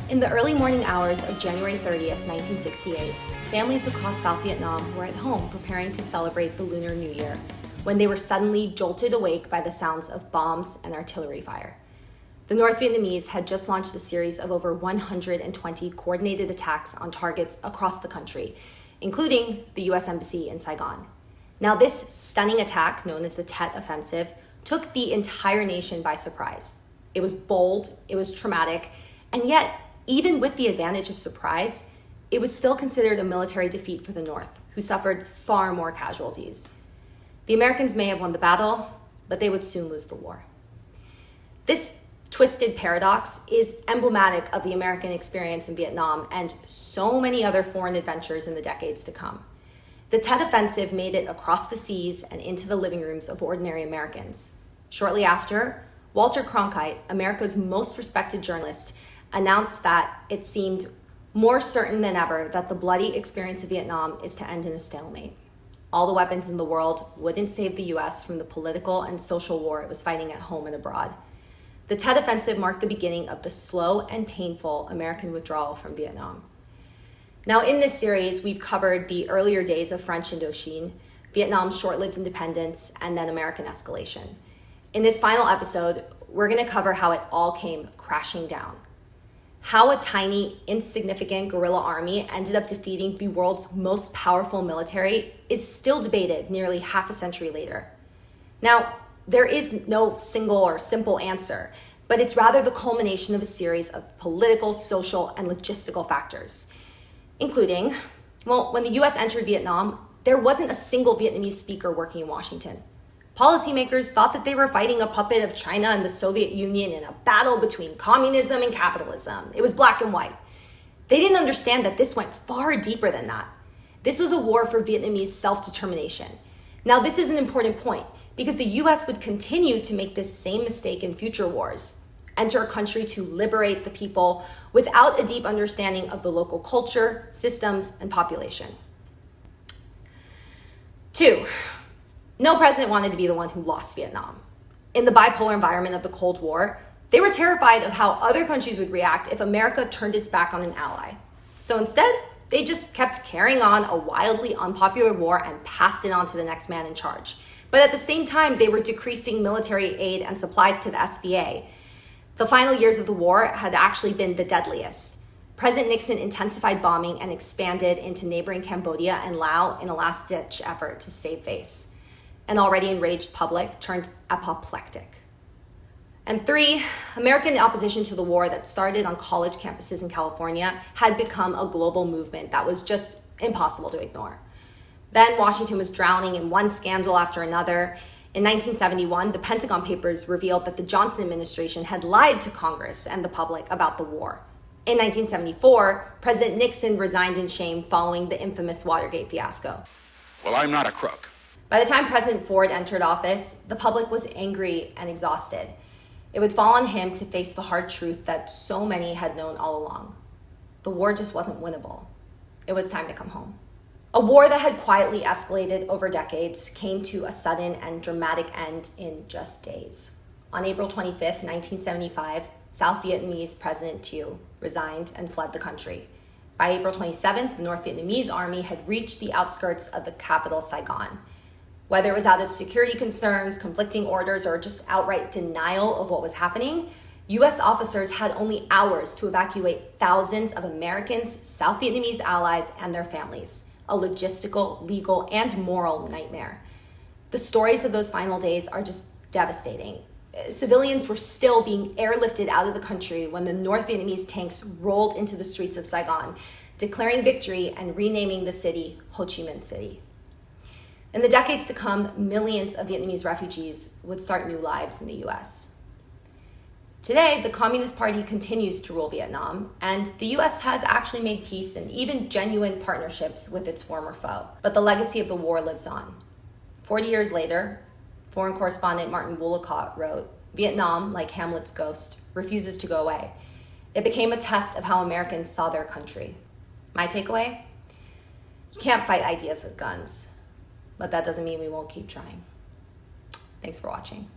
In the early morning hours of January 30th, 1968, families across South Vietnam were at home preparing to celebrate the Lunar New Year when they were suddenly jolted awake by the sounds of bombs and artillery fire. The North Vietnamese had just launched a series of over 120 coordinated attacks on targets across the country, including the U.S. Embassy in Saigon. Now, this stunning attack, known as the Tet Offensive, took the entire nation by surprise. It was bold, it was traumatic, and yet, even with the advantage of surprise, it was still considered a military defeat for the North, who suffered far more casualties. The Americans may have won the battle, but they would soon lose the war. This twisted paradox is emblematic of the American experience in Vietnam and so many other foreign adventures in the decades to come. The Tet Offensive made it across the seas and into the living rooms of ordinary Americans. Shortly after, Walter Cronkite, America's most respected journalist, announced that it seemed more certain than ever that the bloody experience of Vietnam is to end in a stalemate. All the weapons in the world wouldn't save the US from the political and social war it was fighting at home and abroad. The Tet Offensive marked the beginning of the slow and painful American withdrawal from Vietnam. Now, in this series, we've covered the earlier days of French Indochine, Vietnam's short-lived independence, and then American escalation. In this final episode, we're going to cover how it all came crashing down. How a tiny, insignificant guerrilla army ended up defeating the world's most powerful military is still debated nearly half a century later. Now, there is no single or simple answer, but it's rather the culmination of a series of political, social, and logistical factors, including, when the US entered Vietnam, there wasn't a single Vietnamese speaker working in Washington. Policymakers thought that they were fighting a puppet of China and the Soviet Union in a battle between communism and capitalism. It was black and white. They didn't understand that this went far deeper than that. This was a war for Vietnamese self-determination. Now, this is an important point because the US would continue to make this same mistake in future wars, enter a country to liberate the people without a deep understanding of the local culture, systems, and population. 2. No president wanted to be the one who lost Vietnam. In the bipolar environment of the Cold War, they were terrified of how other countries would react if America turned its back on an ally. So instead, they just kept carrying on a wildly unpopular war and passed it on to the next man in charge. But at the same time, they were decreasing military aid and supplies to the SVA. The final years of the war had actually been the deadliest. President Nixon intensified bombing and expanded into neighboring Cambodia and Laos in a last-ditch effort to save face. An already enraged public turned apoplectic. And 3, American opposition to the war that started on college campuses in California had become a global movement that was just impossible to ignore. Then Washington was drowning in one scandal after another. In 1971, the Pentagon Papers revealed that the Johnson administration had lied to Congress and the public about the war. In 1974, President Nixon resigned in shame following the infamous Watergate fiasco. Well, I'm not a crook. By the time President Ford entered office, the public was angry and exhausted. It would fall on him to face the hard truth that so many had known all along. The war just wasn't winnable. It was time to come home. A war that had quietly escalated over decades came to a sudden and dramatic end in just days. On April 25th, 1975, South Vietnamese President Thieu resigned and fled the country. By April 27th, the North Vietnamese army had reached the outskirts of the capital, Saigon. Whether it was out of security concerns, conflicting orders, or just outright denial of what was happening, US officers had only hours to evacuate thousands of Americans, South Vietnamese allies, and their families. A logistical, legal, and moral nightmare. The stories of those final days are just devastating. Civilians were still being airlifted out of the country when the North Vietnamese tanks rolled into the streets of Saigon, declaring victory and renaming the city Ho Chi Minh City. In the decades to come, millions of Vietnamese refugees would start new lives in the US. Today, the Communist Party continues to rule Vietnam, and the US has actually made peace and even genuine partnerships with its former foe. But the legacy of the war lives on. 40 years later, foreign correspondent Martin Woolacott wrote, "Vietnam, like Hamlet's ghost, refuses to go away. It became a test of how Americans saw their country." My takeaway? You can't fight ideas with guns, but that doesn't mean we won't keep trying. Thanks for watching.